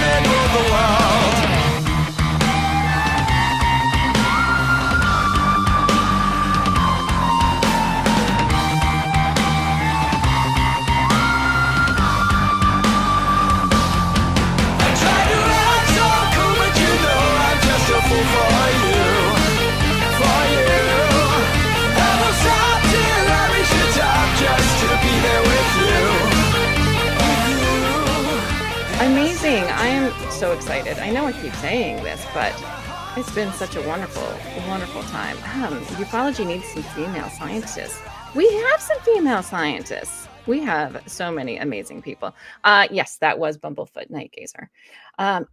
and rule the world. I try to act so cool, but you know I'm just a fool for you. For you. I will stop till I reach the top just to be there with you. Amazing. I am so excited. I know I keep saying this, but it's been such a wonderful, wonderful time. Ufology needs some female scientists. We have some female scientists. We have so many amazing people. Yes, that was Bumblefoot Night Gazer.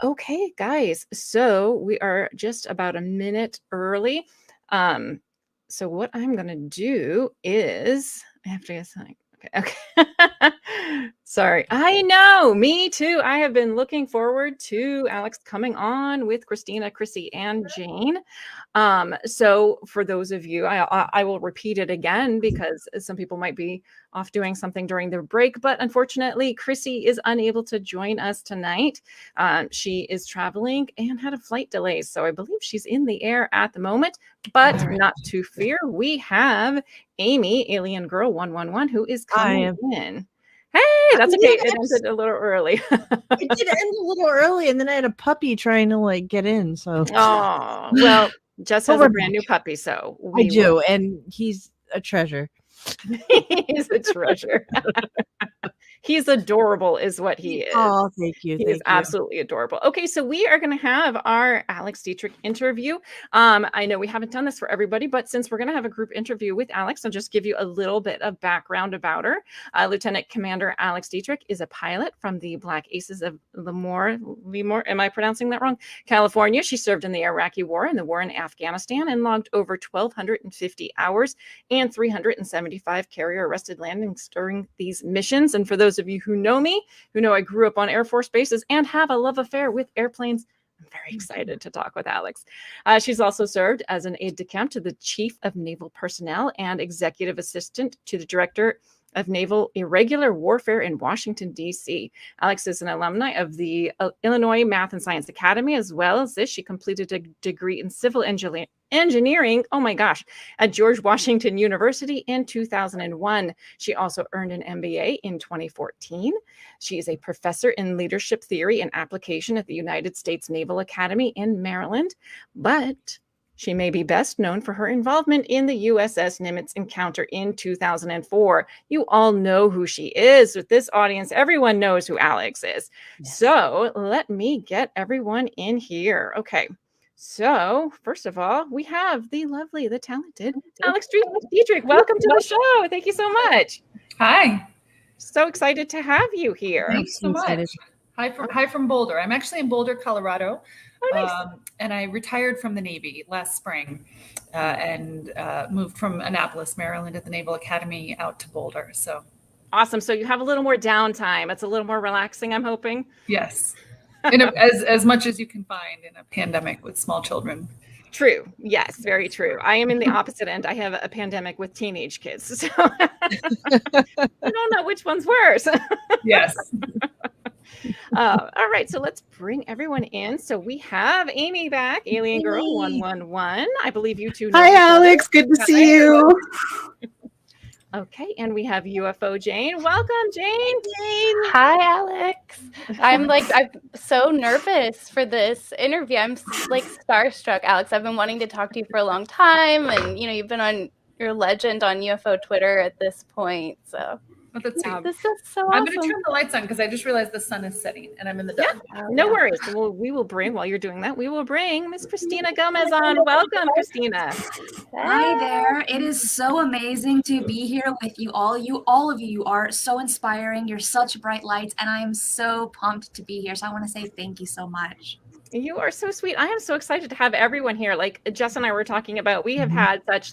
Okay, guys. So we are just about a minute early. So what I'm going to do is I have to get something. Okay. Sorry. I know. Me too. I have been looking forward to Alex coming on with Cristina, Chrissy, and Jane. So for those of you, I will repeat it again because some people might be off doing something during their break, but unfortunately, Chrissy is unable to join us tonight. She is traveling and had a flight delay, so I believe she's in the air at the moment, but not to fear. We have Amy, Alien Girl 111, who is coming in. Hey, that's okay. It ended a little early. It did end a little early, and then I had a puppy trying to like get in. So, oh well, Jess has a brand new puppy, so I do, and he's a treasure. He's a treasure. He's adorable is what he is. Oh, thank you. He is absolutely adorable. Okay, so we are going to have our Alex Dietrich interview. I know we haven't done this for everybody, but since we're going to have a group interview with Alex, I'll just give you a little bit of background about her. Lieutenant Commander Alex Dietrich is a pilot from the Black Aces of Lemoore, am I pronouncing that wrong? California. She served in the Iraqi War and the war in Afghanistan and logged over 1,250 hours and 375 carrier-arrested landings during these missions. And for those of you who know me, who know I grew up on Air Force bases and have a love affair with airplanes, I'm very excited to talk with Alex. She's also served as an aide-de-camp to the Chief of Naval Personnel and Executive Assistant to the Director of Naval Irregular Warfare in Washington, D.C. Alex is an alumni of the Illinois Math and Science Academy. As well as this, she completed a degree in civil engineering, oh my gosh, at George Washington University in 2001. She also earned an MBA in 2014. She is a professor in leadership theory and application at the United States Naval Academy in Maryland, but she may be best known for her involvement in the USS Nimitz encounter in 2004. You all know who she is. With this audience, everyone knows who Alex is. Yes. So let me get everyone in here. Okay. So first of all, we have the lovely, the talented Alex Dietrich. Welcome to the show. Thank you so much. Hi. So excited to have you here. Thanks so much. Hi from Boulder. I'm actually in Boulder, Colorado. Oh, nice. And I retired from the Navy last spring and moved from Annapolis, Maryland at the Naval Academy out to Boulder. So awesome. So you have a little more downtime. It's a little more relaxing, I'm hoping. Yes. As much as you can find in a pandemic with small children. True. Yes, very true. I am in the opposite end. I have a pandemic with teenage kids. So I don't know which one's worse. Yes. All right, so let's bring everyone in. So we have Amy back, Alien Girl 111. I believe you two know Hi, Alex. Good to see you. Okay, and we have UFO Jane. Welcome, Jane. Hi, Alex. I'm so nervous for this interview. I'm like starstruck, Alex. I've been wanting to talk to you for a long time, and you've been on your legend on UFO Twitter at this point. So this is so awesome. I'm going to turn the lights on because I just realized the sun is setting and I'm in the dark. Yeah, no worries. We will bring, while you're doing that, we will bring Miss Cristina Gomez on. Welcome, Cristina. Hi there. It is so amazing to be here with you all. All of you are so inspiring. You're such bright lights, and I am so pumped to be here. So I want to say thank you so much. You are so sweet. I am so excited to have everyone here. Like Jess and I were talking about, we have had such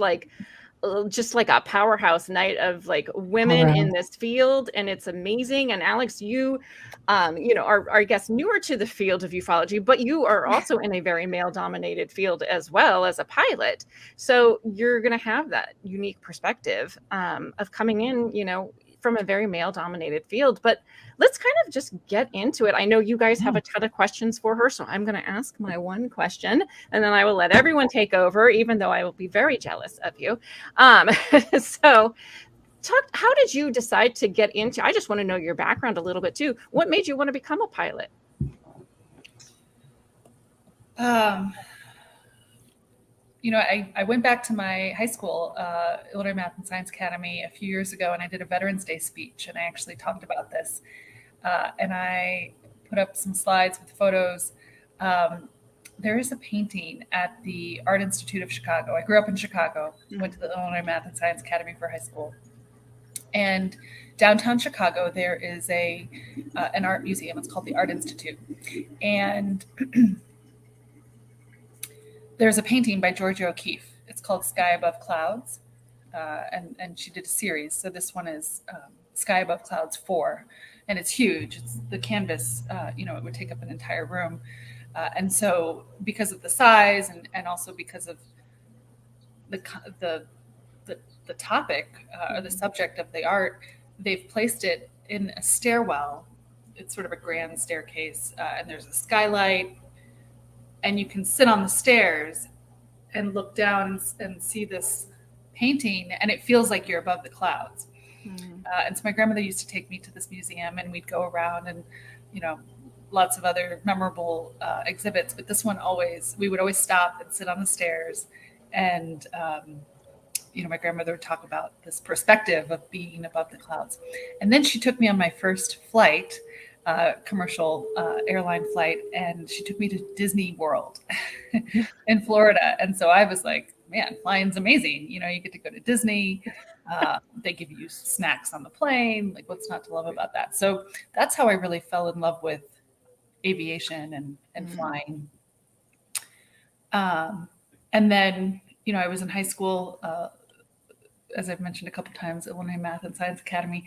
just like a powerhouse night of women in this field, and it's amazing. And Alex, you are, I guess, newer to the field of ufology, but you are also in a very male dominated field as well as a pilot. So you're going to have that unique perspective of coming in, from a very male dominated field, but let's kind of just get into it. I know you guys have a ton of questions for her, so I'm going to ask my one question and then I will let everyone take over, even though I will be very jealous of you. So how did you decide to get into, I just want to know your background a little bit too. What made you want to become a pilot? I went back to my high school, Illinois Math and Science Academy, a few years ago, and I did a Veterans Day speech, and I actually talked about this. And I put up some slides with photos. There is a painting at the Art Institute of Chicago. I grew up in Chicago, went to the Illinois Math and Science Academy for high school. And downtown Chicago, there is an art museum. It's called the Art Institute. And there's a painting by Georgia O'Keeffe. It's called Sky Above Clouds. And she did a series. So this one is Sky Above Clouds 4. And it's huge. It's the canvas, it would take up an entire room. And so because of the size and also because of the topic or the subject of the art, they've placed it in a stairwell. It's sort of a grand staircase, and there's a skylight, and you can sit on the stairs and look down and see this painting, and it feels like you're above the clouds. And so my grandmother used to take me to this museum, and we'd go around and, lots of other memorable exhibits. But this one we would always stop and sit on the stairs. And, my grandmother would talk about this perspective of being above the clouds. And then she took me on my first flight, commercial airline flight, and she took me to Disney World in Florida. And so I was like, man, flying's amazing. You get to go to Disney. They give you snacks on the plane. Like, what's not to love about that? So that's how I really fell in love with aviation and flying. And then, I was in high school, as I've mentioned a couple times, Illinois Math and Science Academy.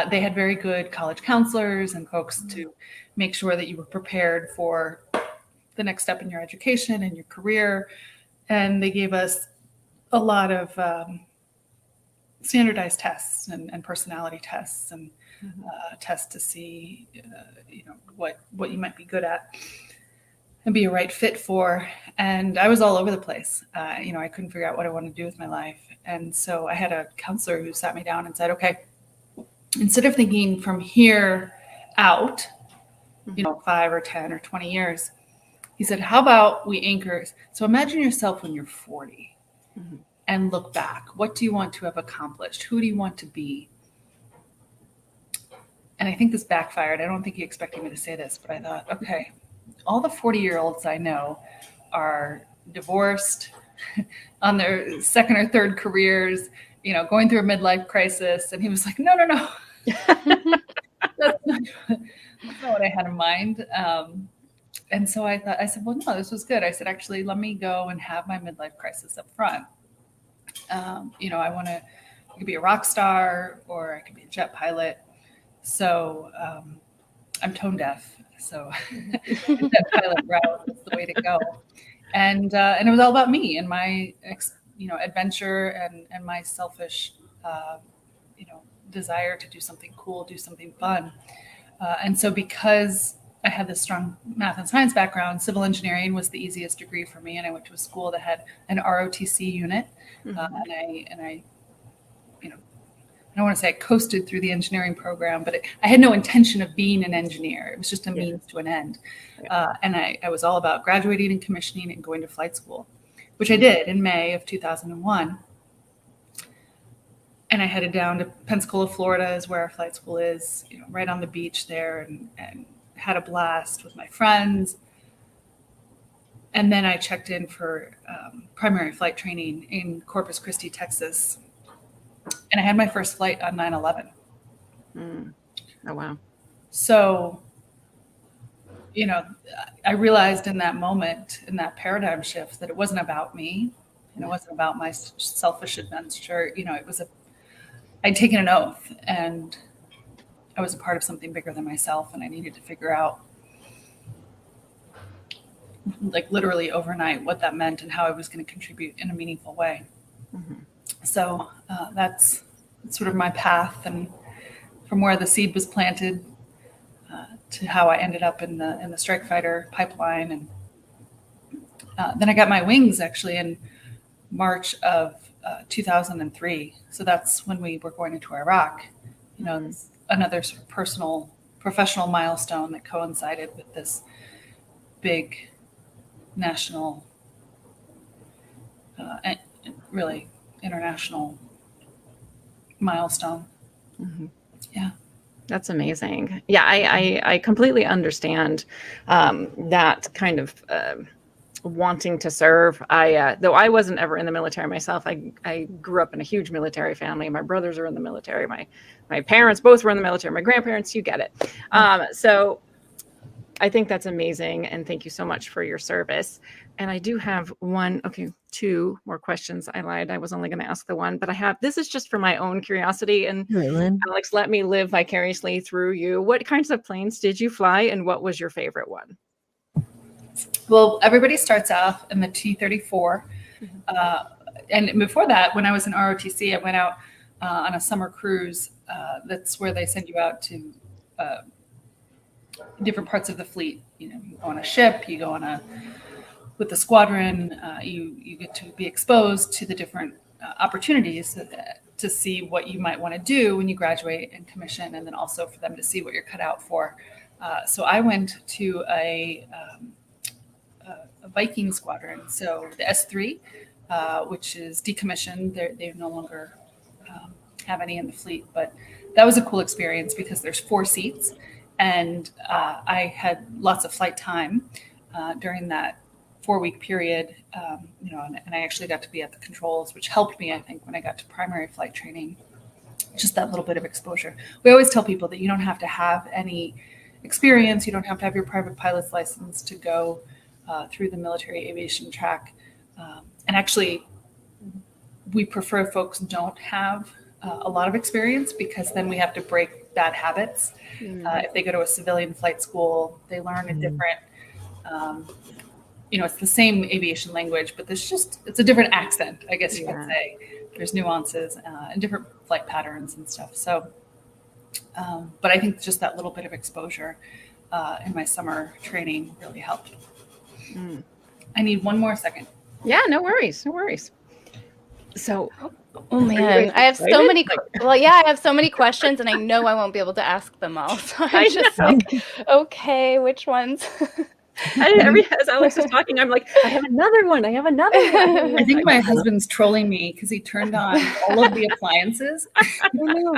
They had very good college counselors and folks to make sure that you were prepared for the next step in your education and your career. And they gave us a lot of standardized tests and personality tests and tests to see, what you might be good at and be a right fit for. And I was all over the place. I couldn't figure out what I wanted to do with my life. And so I had a counselor who sat me down and said, okay, instead of thinking from here out, 5 or 10 or 20 years, he said, how about we anchor? So imagine yourself when you're 40 and look back. What do you want to have accomplished? Who do you want to be? And I think this backfired. I don't think he expected me to say this, but I thought, okay, all the 40-year-olds I know are divorced, on their second or third careers, going through a midlife crisis. And he was like, no. That's not what I had in mind. And so I said, well, no, this was good. I said, actually, let me go and have my midlife crisis up front. I could be a rock star or I could be a jet pilot. So I'm tone deaf. So the jet pilot route is the way to go. And it was all about me and my, adventure and my selfish, desire to do something cool, do something fun. And so because I had this strong math and science background, civil engineering was the easiest degree for me. And I went to a school that had an ROTC unit. And I I don't want to say I coasted through the engineering program, but I had no intention of being an engineer. It was just a means to an end. And I was all about graduating and commissioning and going to flight school, which I did in May of 2001. And I headed down to Pensacola, Florida, is where our flight school is, right on the beach there, and had a blast with my friends. And then I checked in for primary flight training in Corpus Christi, Texas. And I had my first flight on 9/11. Oh, wow. So, I realized in that moment, in that paradigm shift, that it wasn't about me, and it wasn't about my selfish adventure. I'd taken an oath, and I was a part of something bigger than myself, and I needed to figure out, like literally overnight, what that meant and how I was going to contribute in a meaningful way. So that's sort of my path, and from where the seed was planted to how I ended up in the strike fighter pipeline. And then I got my wings actually in March of 2003. So that's when we were going into Iraq. You know, another sort of personal, professional milestone that coincided with this big national, and really international milestone. Yeah. That's amazing. Yeah, I completely understand that kind of wanting to serve. Though I wasn't ever in the military myself, I grew up in a huge military family. My brothers are in the military. My parents both were in the military. My grandparents, you get it. So I think that's amazing. And thank you so much for your service. And I do have two more questions. I lied. I was only going to ask the one, but this is just for my own curiosity. And Lynn. Alex, let me live vicariously through you. What kinds of planes did you fly and what was your favorite one? Well, everybody starts off in the T-34. And before that, when I was in ROTC, I went out on a summer cruise. That's where they send you out to different parts of the fleet. You know, you go on a ship, you go with the squadron, you get to be exposed to the different opportunities to see what you might want to do when you graduate and commission, and then also for them to see what you're cut out for. So I went to a Viking squadron, so the S3, which is decommissioned. They no longer have any in the fleet, but that was a cool experience because there's 4 seats, and I had lots of flight time during that 4-week period, and I actually got to be at the controls, which helped me, I think, when I got to primary flight training, just that little bit of exposure. We always tell people that you don't have to have any experience. You don't have to have your private pilot's license to go through the military aviation track. And actually, we prefer folks don't have a lot of experience because then we have to break bad habits. If they go to a civilian flight school, they learn a different, it's the same aviation language, but it's a different accent, I guess you could say. There's nuances and different flight patterns and stuff. So, but I think just that little bit of exposure in my summer training really helped. I need one more second. Yeah, no worries. So, oh man, I have so many. I have so many questions, and I know I won't be able to ask them all. So I'm just like, okay, which ones? As Alex was talking, I'm like, I have another one. I think my husband's trolling me because he turned on all of the appliances.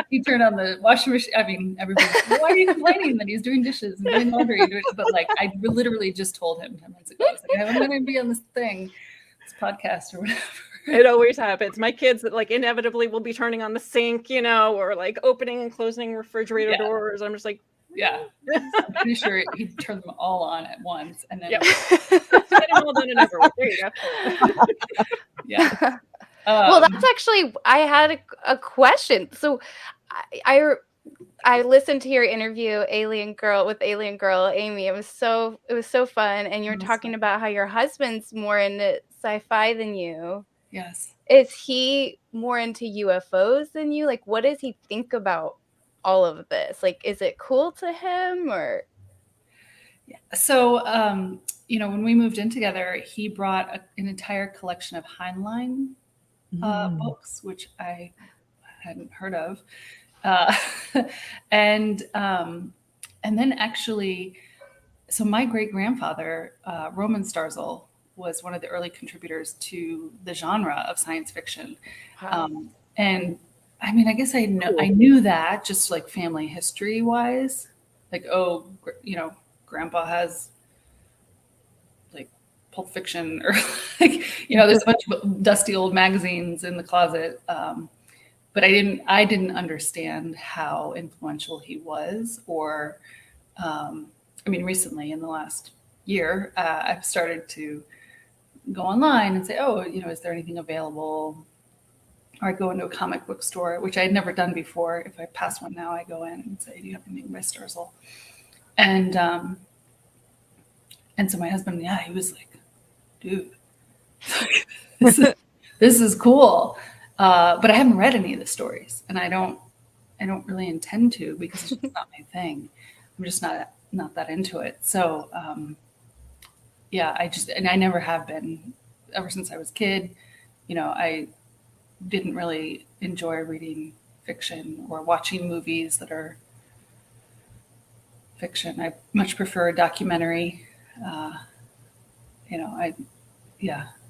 He turned on the washing machine. I mean, everybody's like, why are you complaining that he's doing dishes and doing laundry? But like, I literally just told him 10 minutes ago. I was like, I'm going to be on this podcast or whatever. It always happens. My kids like inevitably will be turning on the sink, or like opening and closing refrigerator doors. I'm just like, yeah. I'm pretty sure he turned them all on at once, and then get it all done and over with. There you go. Yeah. Well, that's actually, I had a question. So I listened to your interview, Alien Girl Amy. It was so fun, and you were talking about how your husband's more into sci-fi than you. Yes. Is he more into UFOs than you? Like, what does he think about all of this? Like, is it cool to him or? Yeah. So, when we moved in together, he brought an entire collection of Heinlein books, which I hadn't heard of. And then actually, so my great grandfather, Roman Starzl, was one of the early contributors to the genre of science fiction. Wow. And I mean, I guess I knew that just like family history wise, like, grandpa has like Pulp Fiction or like, there's a bunch of dusty old magazines in the closet. But I didn't understand how influential he was, or, recently in the last year, I've started to go online and say, is there anything available? Or I go into a comic book store, which I had never done before. If I pass one now, I go in and say, do you have anything by Starzl? And so my husband, he was like, dude, this is cool. But I haven't read any of the stories, and I don't don't really intend to, because it's just not my thing. I'm just not that into it. So I never have been ever since I was a kid. I didn't really enjoy reading fiction or watching movies that are fiction. I much prefer a documentary.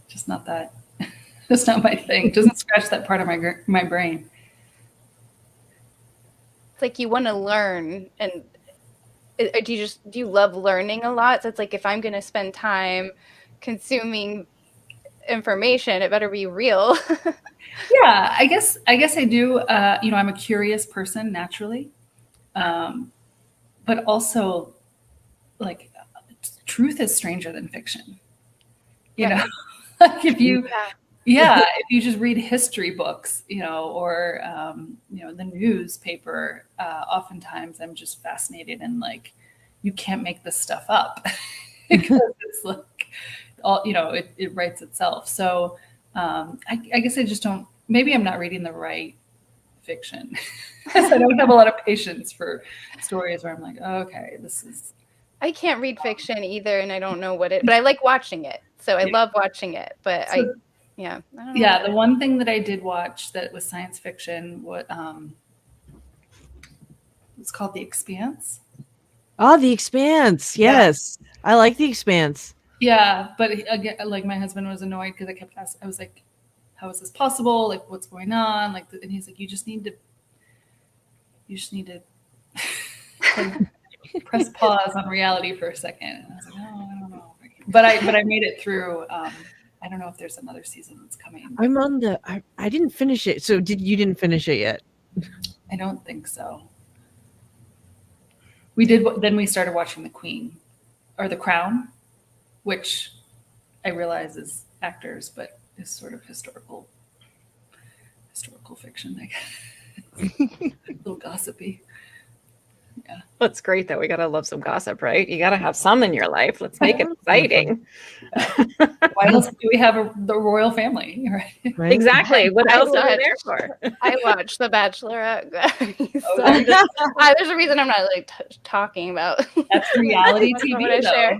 Just not that. That's not my thing. Doesn't scratch that part of my brain. It's like you want to learn, and do you love learning a lot? So it's like, if I'm going to spend time consuming information, it better be real. Yeah, I guess I do. I'm a curious person naturally, but also, like, truth is stranger than fiction. Like if you if you just read history books, or the newspaper, oftentimes I'm just fascinated, and like, you can't make this stuff up because it's like all, it writes itself. So I guess I just don't, maybe I'm not reading the right fiction. Because I don't have a lot of patience for stories where I'm like, oh, okay, this is. I can't read fiction either, and I don't know but I like watching it. So I love watching it, but I don't know. The one thing that I did watch that was science fiction, it's called The Expanse. Oh, The Expanse. Yes. Yeah. I like The Expanse. Yeah, but again, like, my husband was annoyed because I kept asking. I was like, how is this possible? Like, what's going on? Like, and he's like, you just need to like, press pause on reality for a second. And I was like, oh, I don't know. But I made it through. I don't know if there's another season that's coming. I'm on I didn't finish it. So you didn't finish it yet? I don't think so. We did. Then we started watching The Queen, or The Crown, which I realize is actors, but is sort of historical fiction, I guess. A little gossipy. Yeah. Well, it's great that we gotta love some gossip, right? You gotta have some in your life. Let's make it exciting. Why else do we have the royal family, right? Exactly. What else are we there for? I watched The Bachelorette. So Okay. there's a reason I'm not like talking about. That's reality TV, though.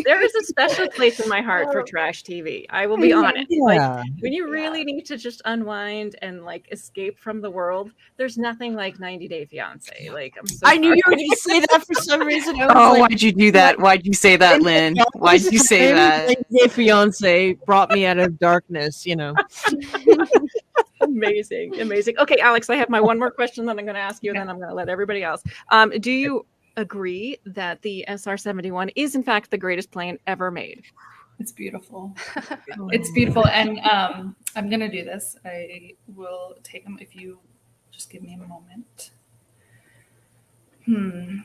There is a special place in my heart for trash TV. I will be honest. Yeah. Like, when you really need to just unwind and like escape from the world, there's nothing like 90 Day Fiance. Like, I'm so I knew sorry. you were going to say that for some reason. Why'd you do that? Why'd you say that, Lynn? Why'd you say that? Like, fiance brought me out of darkness, Amazing. Okay, Alex, I have my one more question that I'm going to ask you, and then I'm going to let everybody else. Do you agree that the SR-71 is in fact the greatest plane ever made? It's beautiful. It's beautiful. And I'm going to do this. I will take them if you just give me a moment. I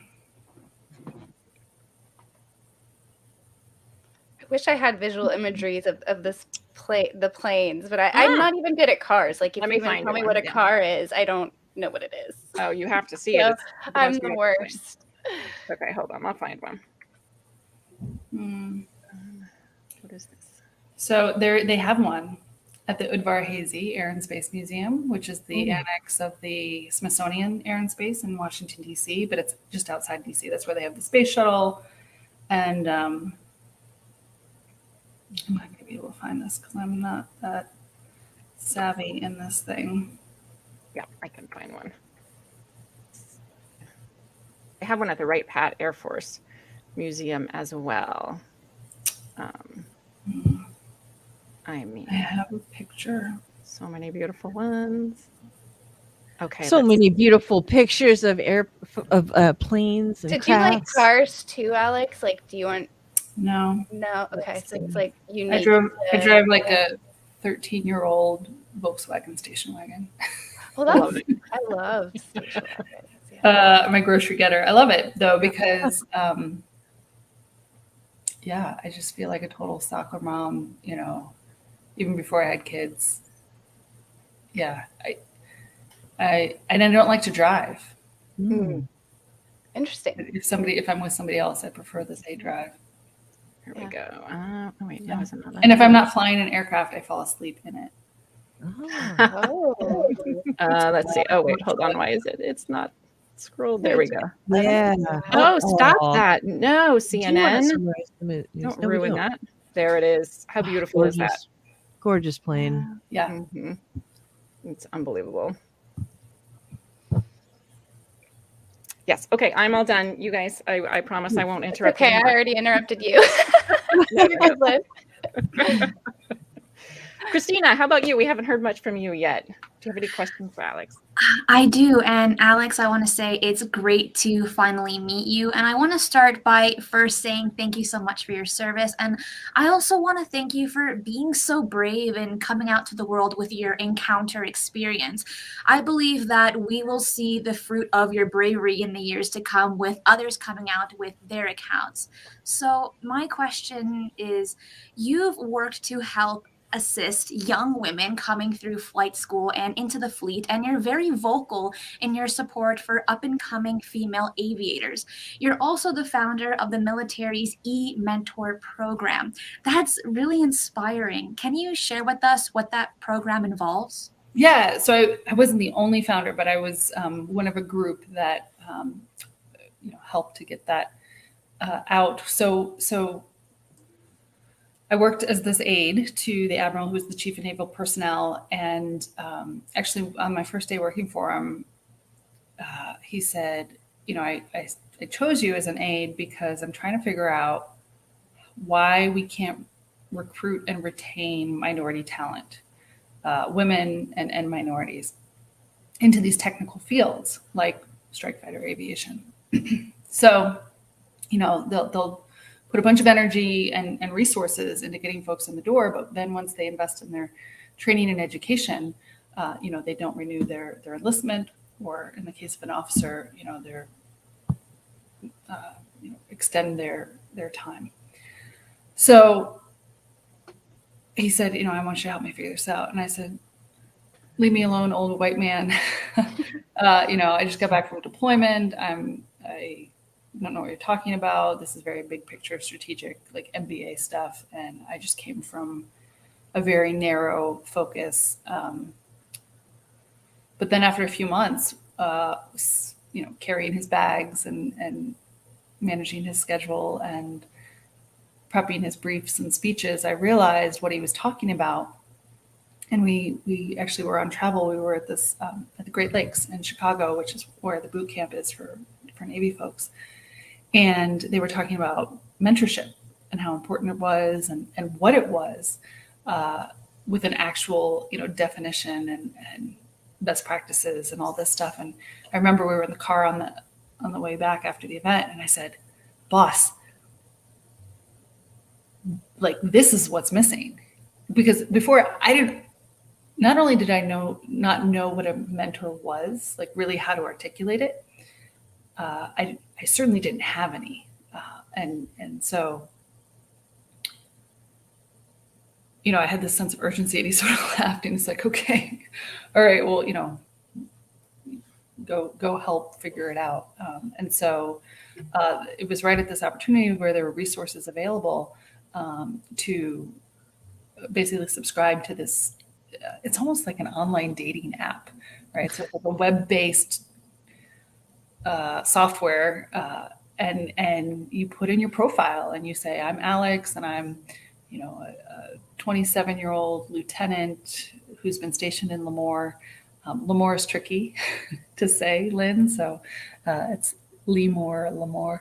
wish I had visual imageries of this the planes, but I'm not even good at cars. Like, if you even tell me what a car is, I don't know what it is. Oh, you have to see it. I'm the worst. Okay, hold on. I'll find one. What is this? So they have one at the Udvar-Hazy Air and Space Museum, which is the annex of the Smithsonian Air and Space in Washington, D.C., but it's just outside D.C. That's where they have the space shuttle. And I'm not going to be able to find this because I'm not that savvy in this thing. Yeah, I can find one. I have one at the Wright Pat Air Force Museum as well. I have a picture. So many beautiful ones. Okay. So many beautiful pictures of planes and Did crafts. you like cars too, Alex? Like, do you want? No. Okay, so it's like you need. I drive like a 13-year-old Volkswagen station wagon. Well, I love station wagons. My grocery getter. I love it though because I just feel like a total soccer mom. Even before I had kids. Yeah, I don't like to drive. Interesting. If I'm with somebody else, I prefer that they drive. Here we go. Oh wait, that was another. And if I'm not flying an aircraft, I fall asleep in it. Oh. Let's see. Oh, wait, hold on. Why is it? It's not scrolled. There we go. Yeah. Oh, stop Aw. that. No, Do you wanna CNN. summarize the news? Don't No, we ruin don't. that. There it is. How beautiful is that? Gorgeous. Gorgeous plane. Yeah. Mhm. It's unbelievable. Yes. Okay. I'm all done. You guys, I promise I won't interrupt. Okay, I anymore. already interrupted you. You're good, Lynn. Christina, how about you? We haven't heard much from you yet. Do you have any questions for Alex? I do. And Alex, I want to say it's great to finally meet you. And I want to start by first saying thank you so much for your service. And I also want to thank you for being so brave and coming out to the world with your encounter experience. I believe that we will see the fruit of your bravery in the years to come with others coming out with their accounts. So my question is, you've worked to help assist young women coming through flight school and into the fleet, and you're very vocal in your support for up-and-coming female aviators. You're also the founder of the military's e-mentor program. That's really inspiring. Can you share with us what that program involves? Yeah, so I wasn't the only founder, but I was one of a group that helped to get that out. So I worked as this aide to the admiral, who was the chief of naval personnel, and actually on my first day working for him, he said, I chose you as an aide because I'm trying to figure out why we can't recruit and retain minority talent, women and minorities, into these technical fields like strike fighter aviation. So, they'll put a bunch of energy and resources into getting folks in the door, but then once they invest in their training and education, they don't renew their enlistment, or in the case of an officer, their extend their time. So he said, I want you to help me figure this out. And I said, leave me alone, old white man. I just got back from deployment. I don't know what you're talking about. This is very big picture, strategic, like MBA stuff. And I just came from a very narrow focus. But then after a few months, carrying his bags and managing his schedule and prepping his briefs and speeches, I realized what he was talking about. And we actually were on travel. We were at this at the Great Lakes in Chicago, which is where the boot camp is for Navy folks. And they were talking about mentorship and how important it was and what it was, with an actual, definition and best practices and all this stuff. And I remember we were in the car on the way back after the event, and I said, boss, like, this is what's missing. Because before, not only did I not know what a mentor was, like really how to articulate it, I certainly didn't have any. And so, I had this sense of urgency, and he sort of laughed, and he's like, okay, all right, well, go help figure it out. And so it was right at this opportunity where there were resources available to basically subscribe to this. It's almost like an online dating app, right? So it's like a web-based software, and you put in your profile and you say, I'm Alex, and I'm, a 27-year-old lieutenant who's been stationed in Lemoore. Lemoore is tricky to say, Lynn, so it's Lemoore.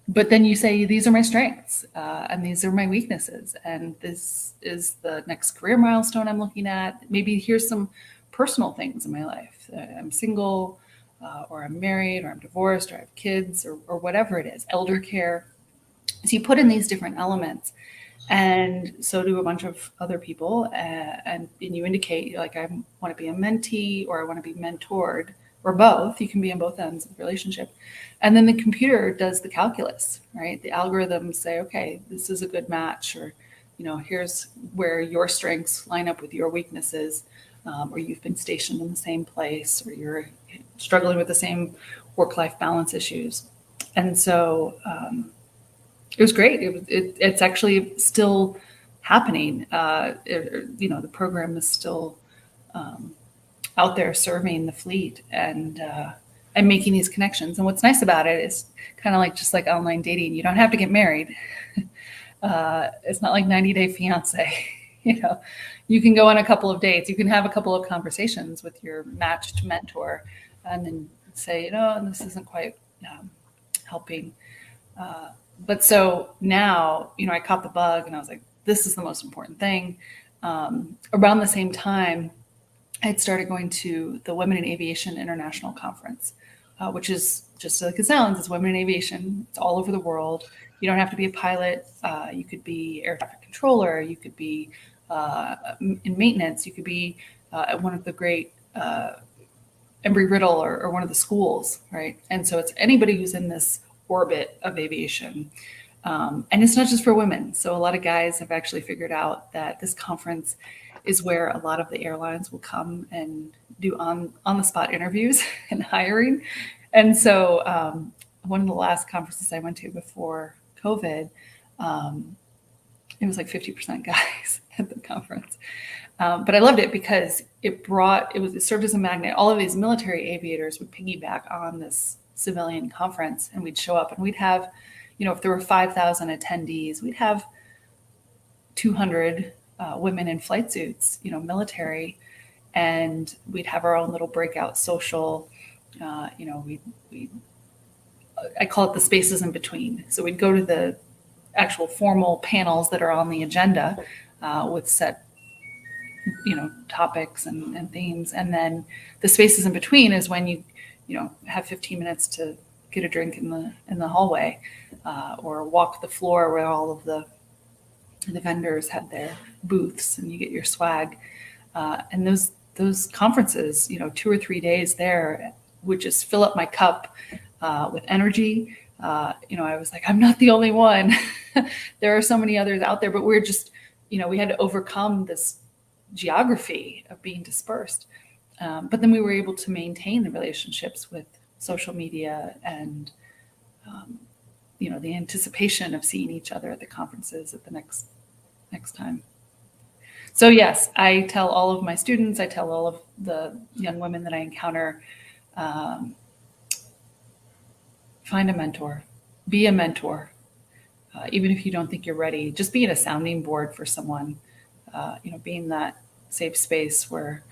But then you say, these are my strengths, and these are my weaknesses, and this is the next career milestone I'm looking at. Maybe here's some personal things in my life. I'm single, or I'm married, or I'm divorced, or I have kids, or whatever it is, elder care. So you put in these different elements, and so do a bunch of other people, and you indicate, like, I want to be a mentee, or I want to be mentored, or both. You can be on both ends of the relationship. And then the computer does the calculus, right? The algorithms say, okay, this is a good match, or, here's where your strengths line up with your weaknesses, or you've been stationed in the same place, or you're struggling with the same work-life balance issues. And so it was great. It's actually still happening. The program is still out there serving the fleet and making these connections. And what's nice about it is kind of like just like online dating. You don't have to get married. It's not like 90 Day Fiance. You can go on a couple of dates. You can have a couple of conversations with your matched mentor, and then say, this isn't quite helping. But so now, I caught the bug, and I was like, this is the most important thing. Around the same time, I had started going to the Women in Aviation International Conference, which is just like it sounds. It's Women in Aviation. It's all over the world. You don't have to be a pilot. You could be air traffic controller. You could be in maintenance. You could be at one of the great Embry-Riddle or one of the schools, right? And so it's anybody who's in this orbit of aviation. And it's not just for women. So a lot of guys have actually figured out that this conference is where a lot of the airlines will come and do on the spot interviews and hiring. And so one of the last conferences I went to before COVID, it was like 50% guys at the conference. But I loved it because it served as a magnet. All of these military aviators would piggyback on this civilian conference, and we'd show up and we'd have, if there were 5,000 attendees, we'd have 200 women in flight suits, military, and we'd have our own little breakout social. I call it the spaces in between. So we'd go to the actual formal panels that are on the agenda with set, topics and themes. And then the spaces in between is when you have 15 minutes to get a drink in the hallway or walk the floor where all of the vendors had their booths and you get your swag. And those conferences, 2 or 3 days there would just fill up my cup with energy. I was like, I'm not the only one. There are so many others out there, but we're just, we had to overcome this geography of being dispersed. But then we were able to maintain the relationships with social media and, the anticipation of seeing each other at the conferences at the next time. So yes, I tell all of my students, I tell all of the young women that I encounter, find a mentor, be a mentor. Even if you don't think you're ready, just being a sounding board for someone, being that safe space where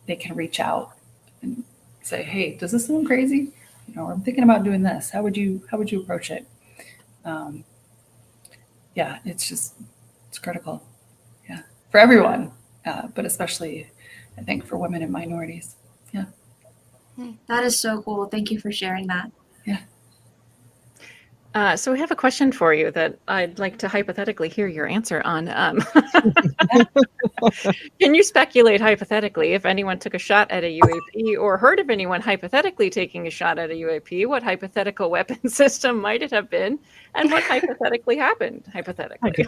they can reach out and say, hey, does this sound crazy? I'm thinking about doing this. How would you approach it? It's critical. Yeah. For everyone, but especially I think for women and minorities. Yeah. That is so cool. Thank you for sharing that. Yeah. So we have a question for you that I'd like to hypothetically hear your answer on. Can you speculate hypothetically if anyone took a shot at a UAP or heard of anyone hypothetically taking a shot at a UAP, what hypothetical weapon system might it have been, and what hypothetically happened? Hypothetically.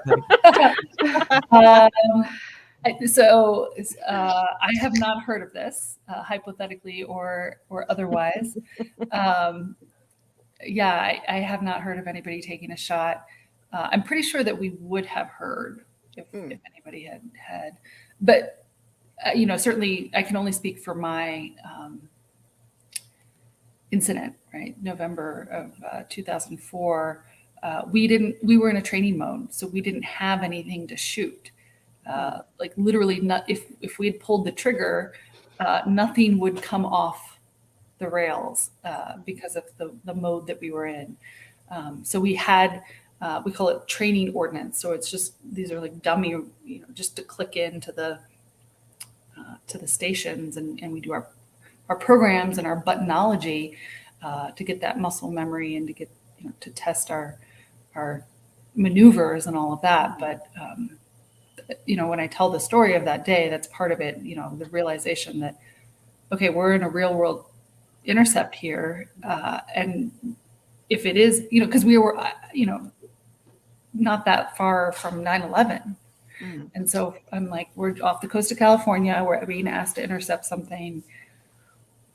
So I have not heard of this, hypothetically or otherwise. I have not heard of anybody taking a shot. I'm pretty sure that we would have heard if anybody had. But, certainly I can only speak for my incident, right? November of 2004. We were in a training mode, so we didn't have anything to shoot. Like literally, if we had pulled the trigger, nothing would come off the rails because of the mode that we were in. So we had, we call it training ordnance. So it's just, these are like dummy, just to click into the stations and we do our programs and our buttonology to get that muscle memory and to get, to test our maneuvers and all of that. But, when I tell the story of that day, that's part of it, the realization that, okay, we're in a real world intercept here. And if it is, because we were, not that far from 9/11. And so I'm like, we're off the coast of California, we're being asked to intercept something.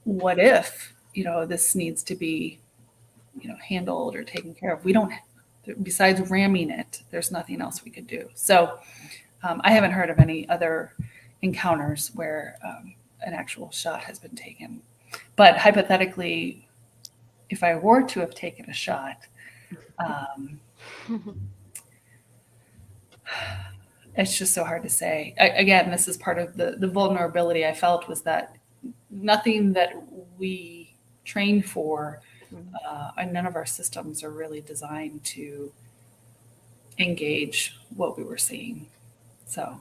What if, this needs to be, handled or taken care of? besides ramming it, there's nothing else we could do. So I haven't heard of any other encounters where an actual shot has been taken. But hypothetically, if I were to have taken a shot, it's just so hard to say. Again, this is part of the vulnerability I felt, was that nothing that we trained for, and none of our systems are really designed to engage what we were seeing. So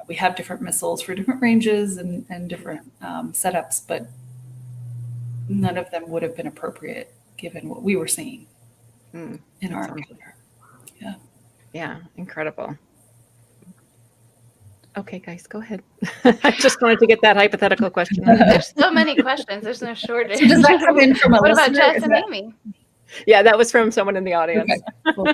we have different missiles for different ranges and different setups, but none of them would have been appropriate given what we were seeing in our encounter. Yeah. Yeah, incredible. Okay, guys, go ahead. I just wanted to get that hypothetical question. There's so many questions. There's no shortage. So does that come in from a What about listener? Jess and Amy? Yeah, that was from someone in the audience. Okay, cool.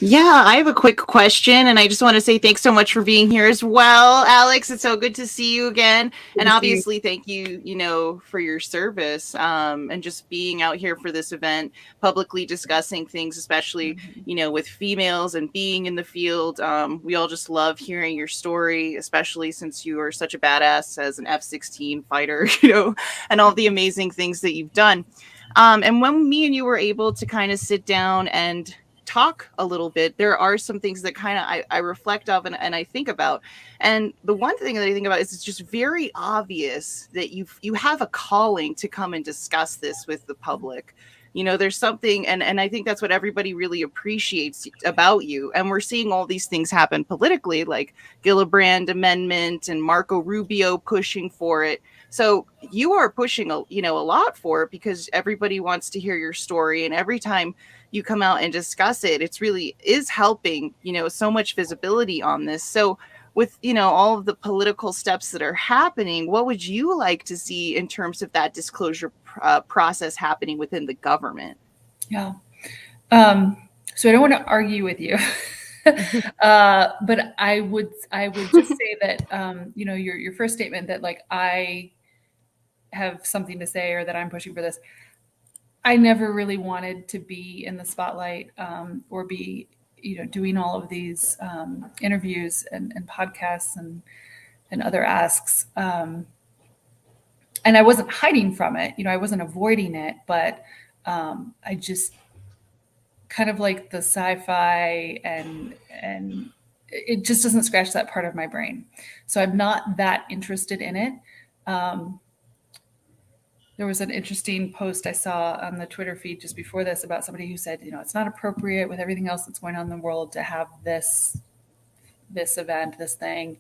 Yeah, I have a quick question, and I just want to say thanks so much for being here as well, Alex. It's so good to see you again, and obviously thank you, for your service, and just being out here for this event, publicly discussing things, especially, with females and being in the field. We all just love hearing your story, especially since you are such a badass as an F-16 fighter, and all the amazing things that you've done. And when me and you were able to kind of sit down and talk a little bit, there are some things that kind of I reflect of and I think about. And the one thing that I think about is it's just very obvious that you have a calling to come and discuss this with the public. There's something, and I think that's what everybody really appreciates about you. And we're seeing all these things happen politically, like Gillibrand Amendment and Marco Rubio pushing for it. So you are pushing a lot for it because everybody wants to hear your story. And every time you come out and discuss it, it's really is helping, so much visibility on this. So with, all of the political steps that are happening, what would you like to see in terms of that disclosure process happening within the government? Yeah. So I don't want to argue with you, but I would just say that, your first statement that like I have something to say or that I'm pushing for this. I never really wanted to be in the spotlight or be, doing all of these interviews and podcasts and other asks. And I wasn't hiding from it, I wasn't avoiding it, but I just kind of like the sci-fi and it just doesn't scratch that part of my brain. So I'm not that interested in it. There was an interesting post I saw on the Twitter feed just before this about somebody who said, it's not appropriate with everything else that's going on in the world to have this event, this thing.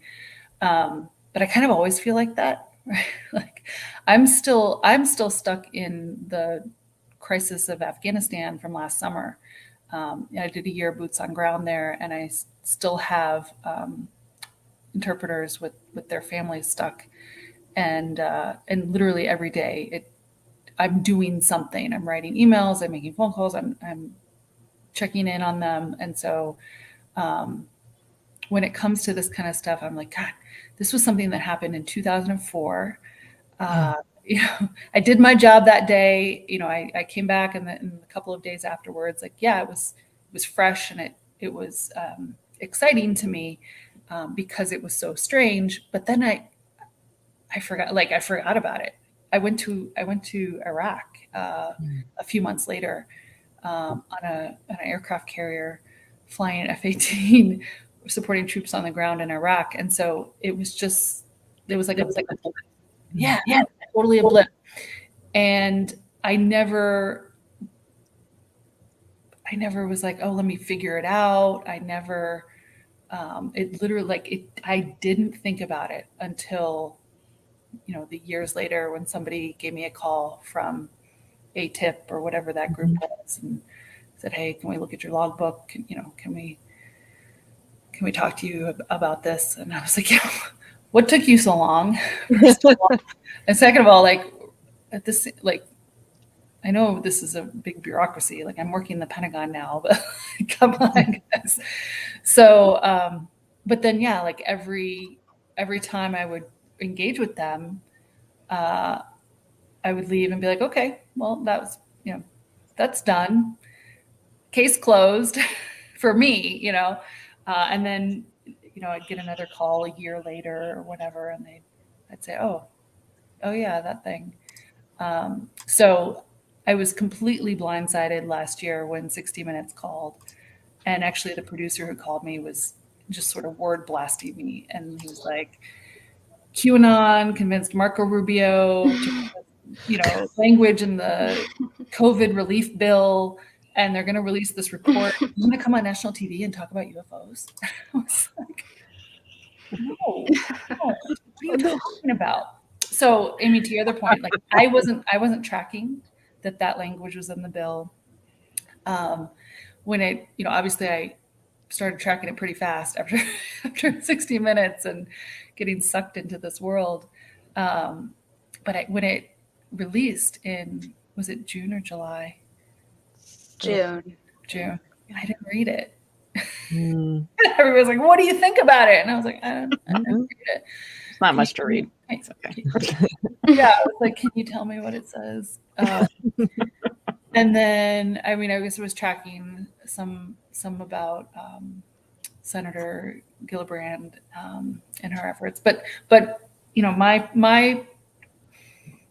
But I kind of always feel like that, right? Like I'm still stuck in the crisis of Afghanistan from last summer. I did a year of boots on ground there, and I still have interpreters with their families stuck. And literally every day I'm doing something. I'm writing emails, I'm making phone calls, I'm checking in on them. And so when it comes to this kind of stuff, I'm like, God, this was something that happened in 2004. I did my job that day. I came back in a couple of days afterwards, like, yeah, it was fresh and it was exciting to me because it was so strange. But then I forgot about it. I went to Iraq a few months later on an aircraft carrier flying an F-18, supporting troops on the ground in Iraq. And so it was like totally a blip. And I never was like, oh, let me figure it out. I never, it literally I didn't think about it until the years later when somebody gave me a call from ATIP or whatever that group was and said, hey, can we look at your logbook? Can we talk to you about this? And I was like, yeah, what took you so long? First of all. And second of all, I know this is a big bureaucracy. Like I'm working in the Pentagon now, but come on, guys. So, but then, yeah, like every time I would engage with them, I would leave and be like, okay, well, that was, that's done. case closed for me, and then, I'd get another call a year later or whatever, and I'd say, oh yeah, that thing. So I was completely blindsided last year when 60 Minutes called, and actually the producer who called me was just sort of word blasting me, and he was like, QAnon convinced Marco Rubio to put, language in the COVID relief bill, and they're going to release this report. I'm going to come on national TV and talk about UFOs. I was like, no, what are you talking about? So, Amy, to your other point, like I wasn't tracking that language was in the bill. When it, obviously I started tracking it pretty fast after 60 Minutes and getting sucked into this world. But when it released in, was it June or July? June. I didn't read it. Everybody was like, what do you think about it? And I was like, I didn't read it. It's not much to read. It's okay. Yeah, I was like, can you tell me what it says? And then, I guess it was tracking some about Senator Gillibrand and her efforts. But my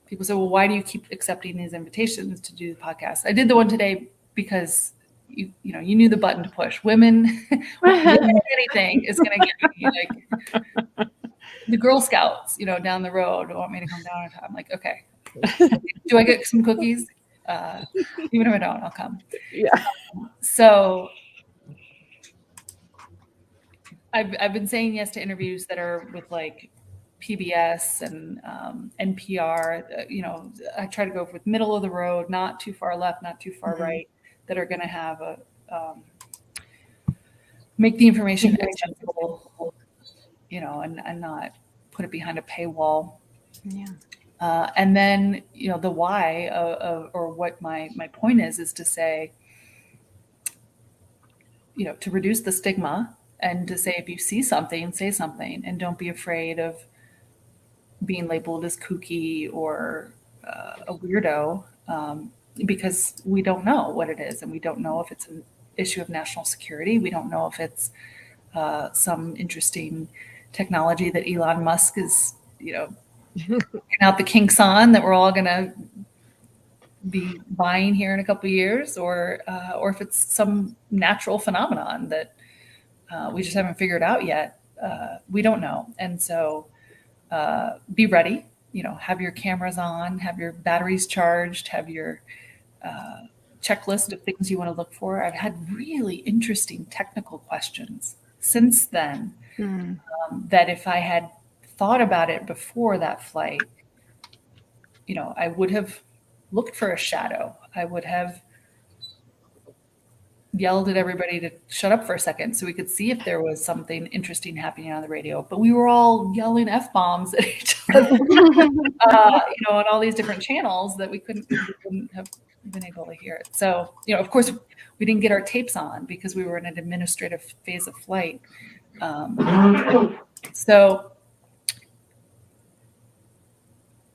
people say, well, why do you keep accepting these invitations to do the podcast? I did the one today because you knew the button to push. Women anything is going to get me. Like the Girl Scouts, down the road want me to come down. I'm like, okay, do I get some cookies? Even if I don't, I'll come. Yeah. So I've been saying yes to interviews that are with like PBS and NPR. I try to go with middle of the road, not too far left, not too far right, that are going to have make the information accessible, and not put it behind a paywall. Yeah. And then, the why or what my point is to say, to reduce the stigma and to say, if you see something, say something, and don't be afraid of being labeled as kooky or a weirdo, because we don't know what it is. And we don't know if it's an issue of national security. We don't know if it's some interesting technology that Elon Musk is, working out the kinks on that we're all going to be buying here in a couple of years, or if it's some natural phenomenon that we just haven't figured out yet. We don't know. And so be ready, have your cameras on, have your batteries charged, have your checklist of things you want to look for. I've had really interesting technical questions since then that if I had thought about it before that flight, I would have looked for a shadow. I would have yelled at everybody to shut up for a second so we could see if there was something interesting happening on the radio. But we were all yelling F-bombs at each other, on all these different channels that we couldn't have been able to hear it. So, of course, we didn't get our tapes on because we were in an administrative phase of flight. So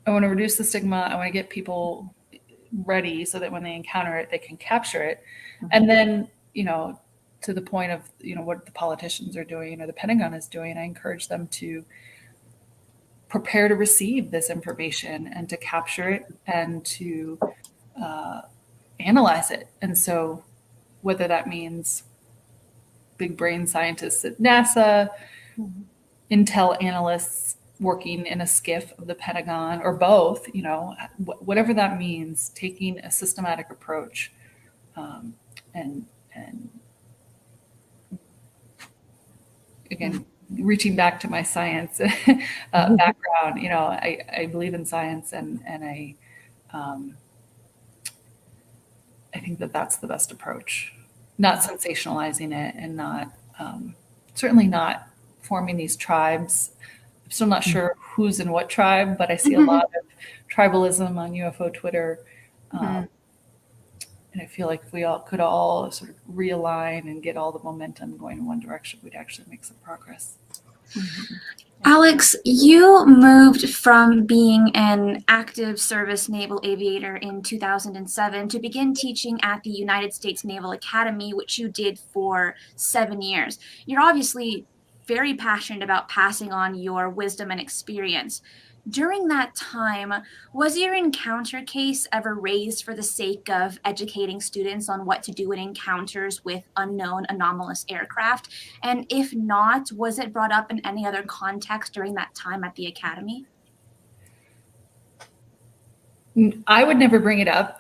I want to reduce the stigma. I want to get people ready so that when they encounter it, they can capture it. And then, to the point of, what the politicians are doing or the Pentagon is doing, I encourage them to prepare to receive this information and to capture it and to analyze it. And so whether that means big brain scientists at NASA, Intel analysts working in a skiff of the Pentagon, or both, whatever that means, taking a systematic approach, and again, reaching back to my science background, I believe in science, and I think that that's the best approach, not sensationalizing it, and not certainly not forming these tribes. I'm still not sure who's in what tribe, but I see a lot of tribalism on UFO Twitter. And I feel like if we all could all sort of realign and get all the momentum going in one direction, we'd actually make some progress. Alex, you moved from being an active service naval aviator in 2007 to begin teaching at the United States Naval Academy, which you did for 7 years. You're obviously very passionate about passing on your wisdom and experience. During that time, was your encounter case ever raised for the sake of educating students on what to do in encounters with unknown anomalous aircraft? And if not, was it brought up in any other context during that time at the academy? I would never bring it up,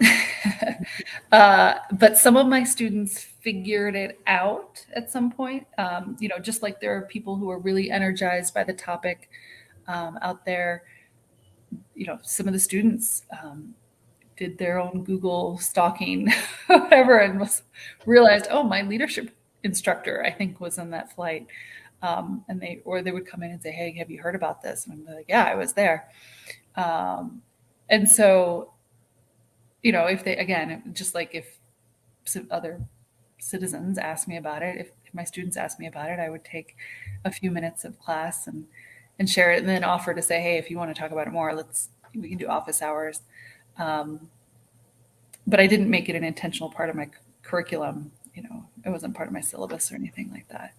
but some of my students figured it out at some point. Just like there are people who are really energized by the topic out there. Some of the students did their own Google stalking, whatever, and realized, oh, my leadership instructor, I think, was on that flight. And they would come in and say, hey, have you heard about this? And I'm like, yeah, I was there. And so, if they, again, just like if some other citizens asked me about it, if my students asked me about it, I would take a few minutes of class and share it, and then offer to say, hey, if you want to talk about it more, we can do office hours. But I didn't make it an intentional part of my curriculum. It wasn't part of my syllabus or anything like that.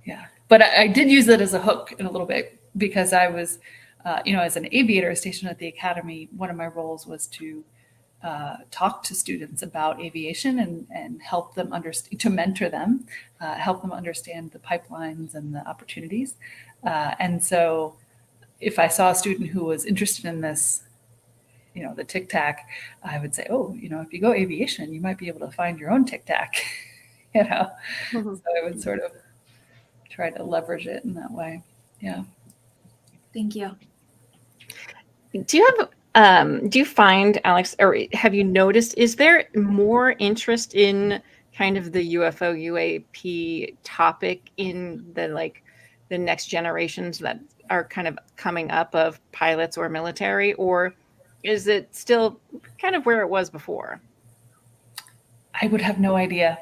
Yeah. But I did use it as a hook in a little bit, because I was, as an aviator stationed at the academy, one of my roles was to talk to students about aviation and help them understand, to mentor them, help them understand the pipelines and the opportunities. And so if I saw a student who was interested in this, the tic tac, I would say, oh, if you go aviation, you might be able to find your own tic tac, So I would sort of try to leverage it in that way. Yeah. Thank you. Do you find, Alex, or have you noticed, is there more interest in kind of the UFO UAP topic in the next generations that are kind of coming up of pilots or military, or is it still kind of where it was before? I would have no idea.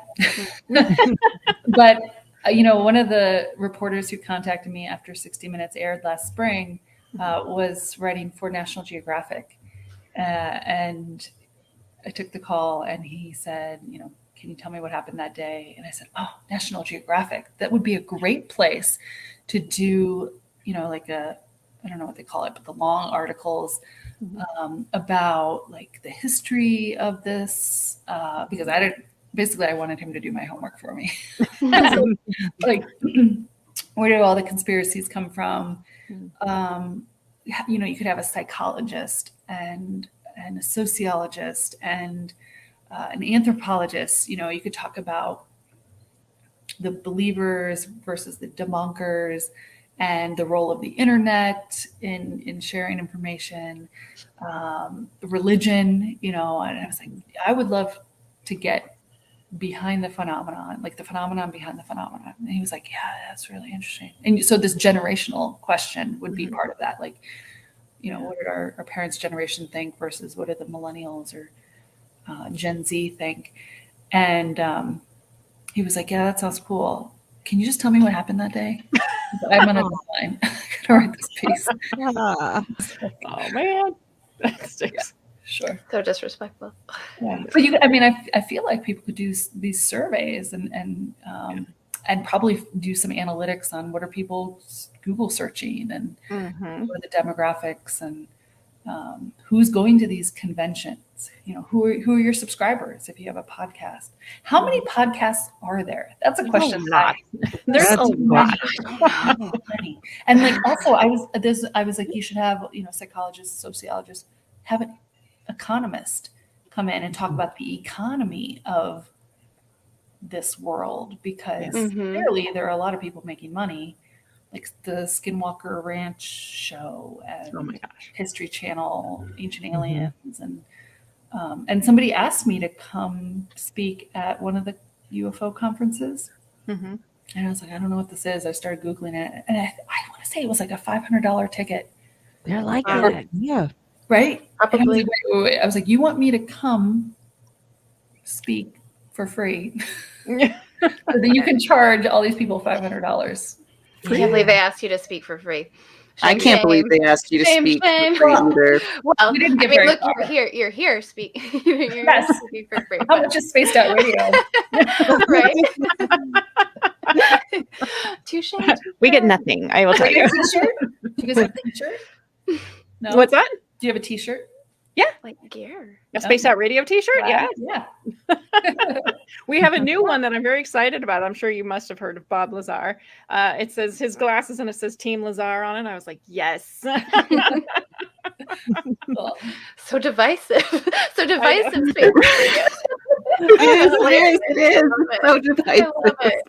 But, one of the reporters who contacted me after 60 Minutes aired last spring was writing for National Geographic. And I took the call, and he said, can you tell me what happened that day? And I said, oh, National Geographic. That would be a great place to do, I don't know what they call it, but the long articles about the history of this, because I wanted him to do my homework for me. So, where do all the conspiracies come from? You could have a psychologist and a sociologist and an anthropologist. You could talk about the believers versus the debunkers, and the role of the internet in sharing information, religion, and I was like, I would love to get behind the phenomenon, the phenomenon behind the phenomenon. And he was like, yeah, that's really interesting. And so this generational question would be part of that. What did our parents' generation think versus what did the millennials or Gen Z think? And he was like, yeah, that sounds cool. Can you just tell me what happened that day? I'm on a deadline. I gotta write this piece. Oh man, that sticks. Yeah, sure. So disrespectful. Yeah, but I feel like people could do these surveys and probably do some analytics on what are people Google searching and what are the demographics and who's going to these conventions. Who are your subscribers if you have a podcast? How many podcasts are there? That's a question. There's a lot. And also I was like, you should have, psychologists, sociologists, have an economist come in and talk about the economy of this world, because clearly there are a lot of people making money, like the Skinwalker Ranch show and oh my gosh, History Channel, Ancient Aliens, and somebody asked me to come speak at one of the UFO conferences, and I was like, I don't know what this is. I started Googling it, and I want to say it was like a $500 ticket. They're like that, yeah, right? Probably. Wait. I was like, you want me to come speak for free? So that you can charge all these people $500 I can't believe they asked you to speak for free. I can't believe they asked you to speak for free either. Well, We didn't get I mean, very look, far. you're here speak. You're Yes. here speaking for free. How much is spaced out radio? Right? Touche. We get nothing, I will tell Like a you. t-shirt? Do you guys have a t-shirt? No. What's that? Do you have a t-shirt? Like gear. A Space Out Radio t-shirt? Yeah. Yeah. We have a new one that I'm very excited about. I'm sure you must have heard of Bob Lazar. It says his glasses and it says Team Lazar on it. I was like, yes. Cool. So divisive. So divisive. Space Radio. It is. So I divisive. love it.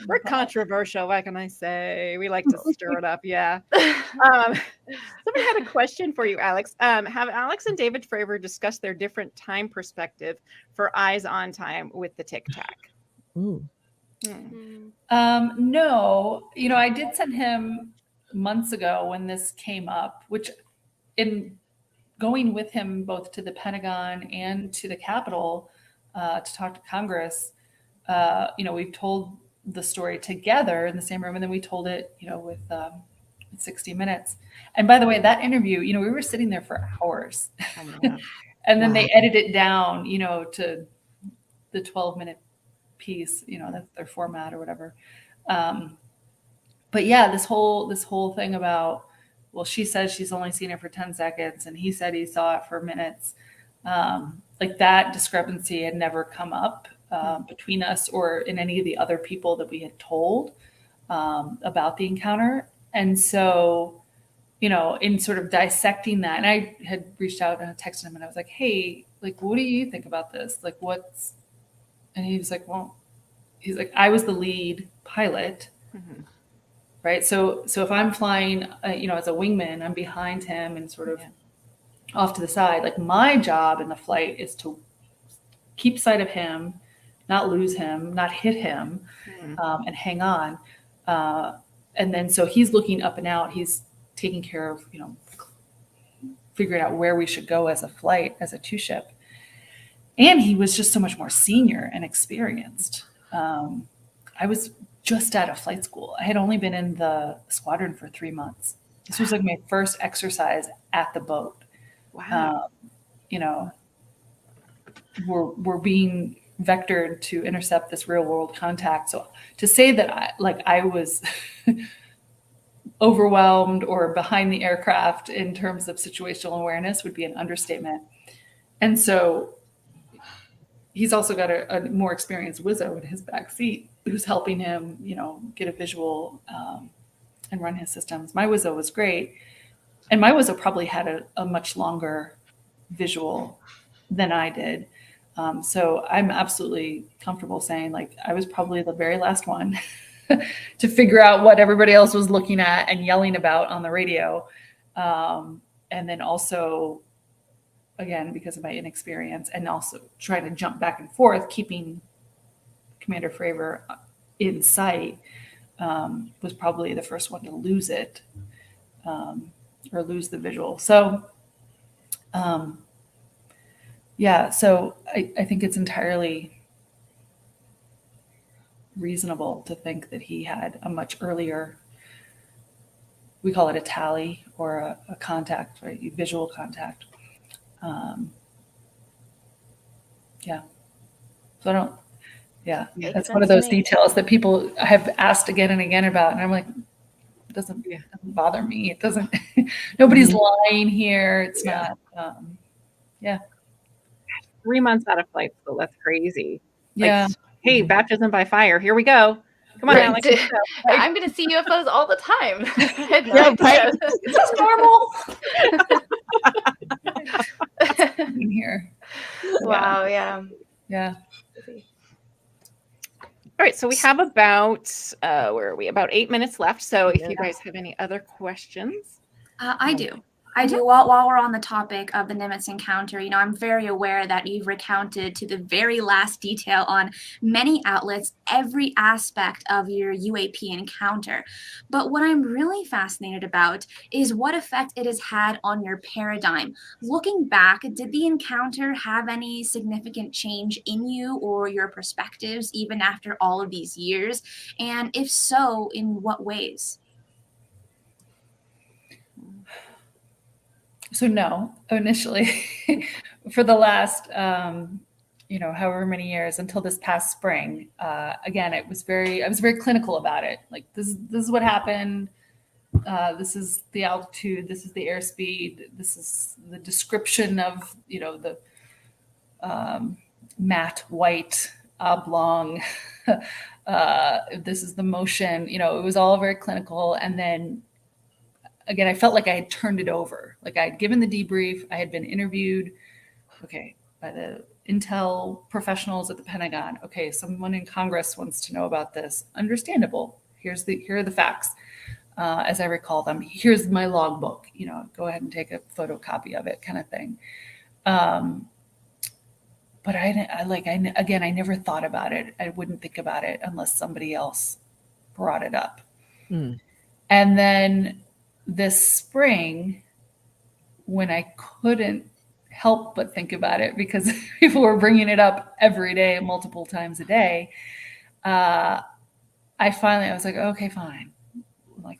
We're controversial. What can I say? We like to stir it up. Yeah. Somebody had a question for you, Alex. Have Alex and David Fravor discussed their different time perspective for eyes on time with the Tic Tac? Ooh. No, I did send him months ago when this came up, which in going with him both to the Pentagon and to the Capitol to talk to Congress, we've told the story together in the same room, and then we told it, with 60 Minutes. And by the way, that interview, we were sitting there for hours. And then they edit it down, to the 12-minute piece, that's their format or whatever. But yeah, this whole thing about, well, she says she's only seen it for 10 seconds and he said he saw it for minutes. Like that discrepancy had never come up between us or in any of the other people that we had told about the encounter. And so, in sort of dissecting that, and I had reached out and I texted him and I was like, hey, like, what do you think about this? Like, and he was like, well, I was the lead pilot. Mm-hmm. Right. So if I'm flying, as a wingman, I'm behind him and sort of off to the side. Like my job in the flight is to keep sight of him, not lose him, not hit him, and hang on. And then so he's looking up and out. He's taking care of, figuring out where we should go as a flight, as a two-ship. And he was just so much more senior and experienced. I was just out of flight school. I had only been in the squadron for 3 months. This was like my first exercise at the boat. Wow. We're being vectored to intercept this real world contact. So to say that I was overwhelmed or behind the aircraft in terms of situational awareness would be an understatement. And so he's also got a more experienced Wizzo in his back seat who's helping him, get a visual and run his systems. My Wizzo was great. And my Wizzo probably had a much longer visual than I did. So I'm absolutely comfortable saying I was probably the very last one to figure out what everybody else was looking at and yelling about on the radio. And then also, again, because of my inexperience and also trying to jump back and forth, keeping Commander Fravor in sight, was probably the first one to lose it or lose the visual. So, so I think it's entirely reasonable to think that he had a much earlier, we call it a tally or a contact, right? Visual contact. So that's one of those details that people have asked again and again about. And I'm like, it doesn't bother me. It doesn't, nobody's lying here. It's not, 3 months out of flight school. That's crazy. Yeah. Hey, baptism by fire. Here we go. Come on, Alex. I'm going to see UFOs all the time. Is this normal? In here. Wow. Yeah. Yeah. All right, so we have about where are we? About 8 minutes left. So if you guys have any other questions, I do. While we're on the topic of the Nimitz encounter, I'm very aware that you've recounted to the very last detail on many outlets every aspect of your UAP encounter. But what I'm really fascinated about is what effect it has had on your paradigm. Looking back, did the encounter have any significant change in you or your perspectives even after all of these years? And if so, in what ways? So no, initially for the last, however many years until this past spring, again, I was very clinical about it. Like this is what happened. This is the altitude. This is the airspeed. This is the description of, the matte white oblong. This is the motion. It was all very clinical. And then again, I felt like I had turned it over. Like I had given the debrief. I had been interviewed, by the intel professionals at the Pentagon. Okay, someone in Congress wants to know about this. Understandable. Here are the facts, as I recall them. Here's my logbook. Go ahead and take a photocopy of it, kind of thing. But I never thought about it. I wouldn't think about it unless somebody else brought it up. And then this spring, when I couldn't help but think about it because people were bringing it up every day, multiple times a day, I was like, okay, fine. Like,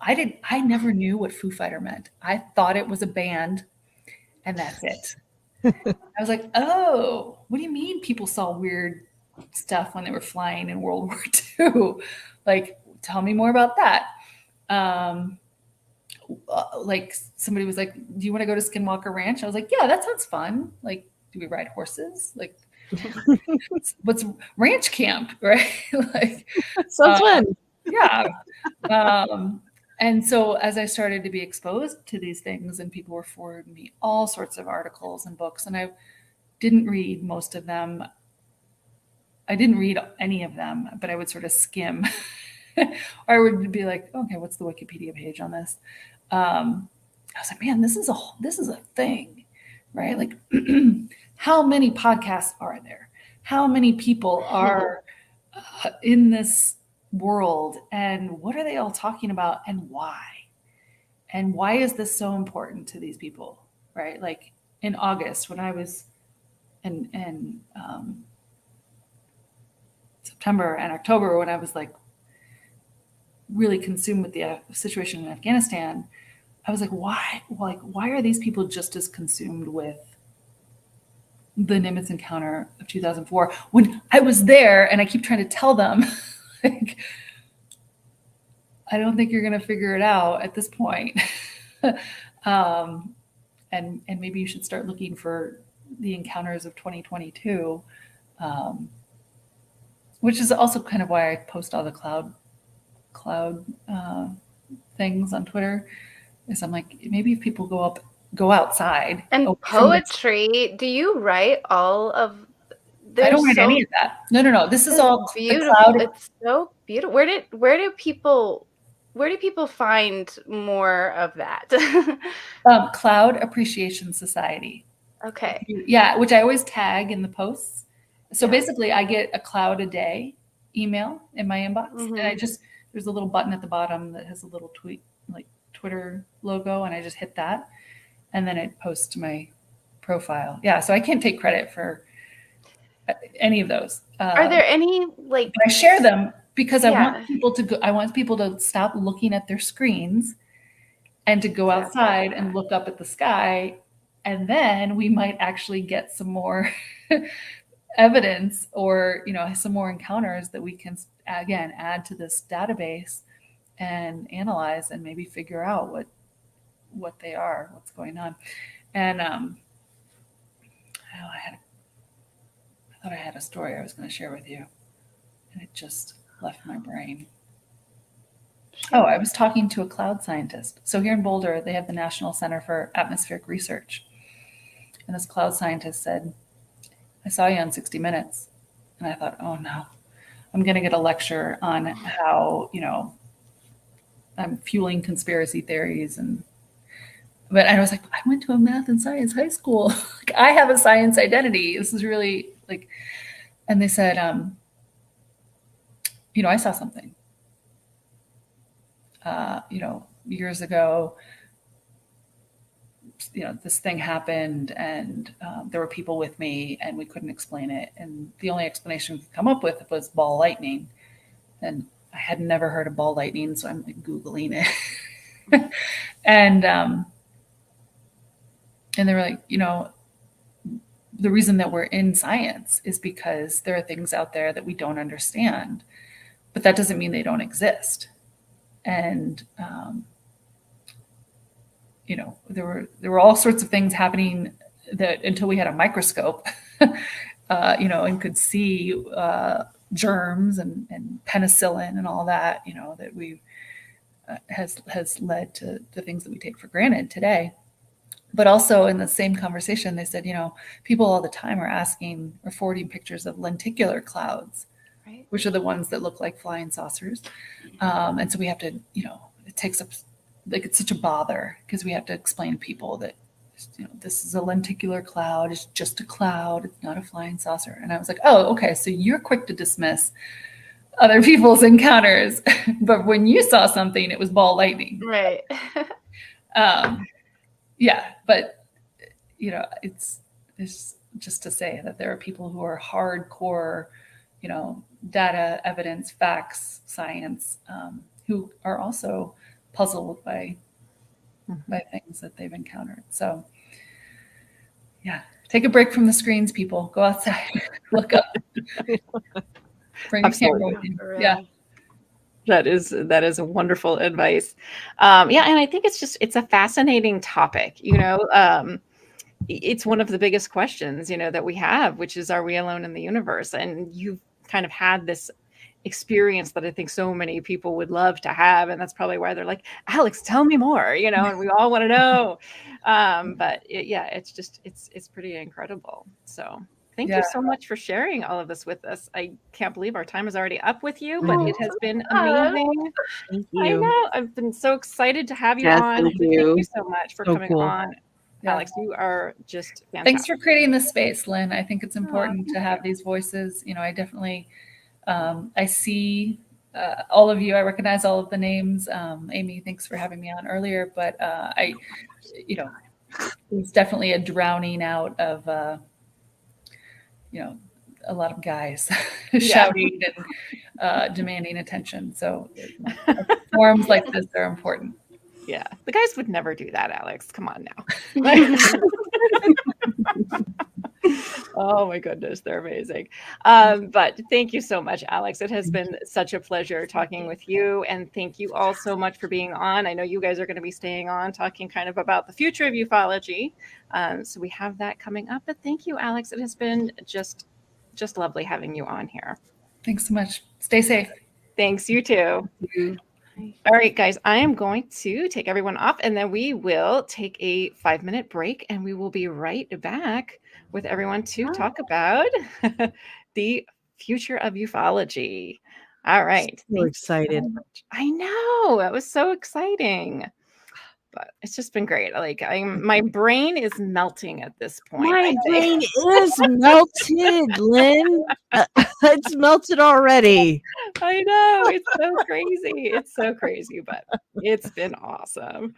I never knew what Foo Fighter meant. I thought it was a band, and that's it. I was like, oh, what do you mean people saw weird stuff when they were flying in World War II? Like, tell me more about that. Like somebody was like, do you want to go to Skinwalker Ranch? I was like, yeah, that sounds fun. Like, do we ride horses? Like, what's ranch camp, right? Like, Sounds fun. Yeah. And so as I started to be exposed to these things and people were forwarding me all sorts of articles and books, and I didn't read most of them. I didn't read any of them, but I would sort of skim. Or I would be like, okay, what's the Wikipedia page on this? I was like, man, this is a thing, right? Like, how many podcasts are there? How many people are in this world, and what are they all talking about, and why? And why is this so important to these people, right? Like in August, when I was in September and October, when I was like really consumed with the situation in Afghanistan, I was like, why are these people just as consumed with the Nimitz encounter of 2004 when I was there? And I keep trying to tell them, like, I don't think you're going to figure it out at this point. And maybe you should start looking for the encounters of 2022, which is also kind of why I post all the cloud things on Twitter. Is I'm like, maybe if people go outside and poetry. Do you write all of? I don't write any of that. No. This is all beautiful. It's so beautiful. Where do people find more of that? Cloud Appreciation Society. Okay. Yeah, which I always tag in the posts. So basically, I get a cloud a day email in my inbox, and there's a little button at the bottom that has a little Twitter logo, and I just hit that, and then it posts to my profile. Yeah, so I can't take credit for any of those. Are there any but I share them because I want people to go. I want people to stop looking at their screens and to go outside and look up at the sky, and then we might actually get some more evidence, or some more encounters that we can again add to this database and analyze and maybe figure out what they are, what's going on. And I thought I had a story I was going to share with you, and it just left my brain. Oh, I was talking to a cloud scientist. So here in Boulder, they have the National Center for Atmospheric Research. And this cloud scientist said, I saw you on 60 Minutes. And I thought, oh no, I'm going to get a lecture on how, I'm fueling conspiracy theories. But I was like, I went to a math and science high school. Like, I have a science identity. This is really like, and they said, I saw something, years ago, this thing happened, and there were people with me, and we couldn't explain it. And the only explanation we could come up with was ball lightning. And I had never heard of ball lightning, so I'm like Googling it. And And they were like, the reason that we're in science is because there are things out there that we don't understand, but that doesn't mean they don't exist. And there were all sorts of things happening that until we had a microscope, and could see germs and penicillin and all that, that we has led to the things that we take for granted today. But also in the same conversation, they said, people all the time are asking or forwarding pictures of lenticular clouds, Right. which are the ones that look like flying saucers. And so we have to, it takes up, like, it's such a bother because we have to explain to people that, this is a lenticular cloud. It's just a cloud. It's not a flying saucer. And I was like, oh, okay. So you're quick to dismiss other people's encounters. But when you saw something, it was ball lightning. Right. Yeah, but it's just to say that there are people who are hardcore, data, evidence, facts, science, who are also puzzled by things that they've encountered. So, yeah, take a break from the screens, people. Go outside, look up, bring a camera with you. Yeah. That is a wonderful advice. Yeah, and I think it's a fascinating topic. It's one of the biggest questions, that we have, which is, are we alone in the universe? And you've kind of had this experience that I think so many people would love to have, and that's probably why they're like, Alex, tell me more, and we all want to know. But it's pretty incredible. So thank you so much for sharing all of this with us. I can't believe our time is already up with you, but it has been amazing. Thank you. I know. I've been so excited to have you Yes, on. thank Thank you. you so much for So coming cool. on. Yeah. Alex, you are just fantastic. Thanks for creating this space, Lynn. I think it's important to have these voices. I definitely, I see all of you. I recognize all of the names. Amy, thanks for having me on earlier. But it's definitely a drowning out of, a lot of guys shouting and demanding attention. So forums like this are important. Yeah, the guys would never do that, Alex. Come on now. Oh my goodness, they're amazing. But thank you so much, Alex. It has been such a pleasure talking with you. And thank you all so much for being on. I know you guys are going to be staying on, talking kind of about the future of ufology. So we have that coming up. But thank you, Alex. It has been just lovely having you on here. Thanks so much. Stay safe. Thanks, you too. All right, guys, I am going to take everyone off, and then we will take a 5-minute break, and we will be right back with everyone to talk about the future of ufology. All right. So excited. I know. That was so exciting. But it's just been great. My brain is melting at this point. My brain is melted, Lynn. It's melted already. I know. It's so crazy. It's so crazy, but it's been awesome.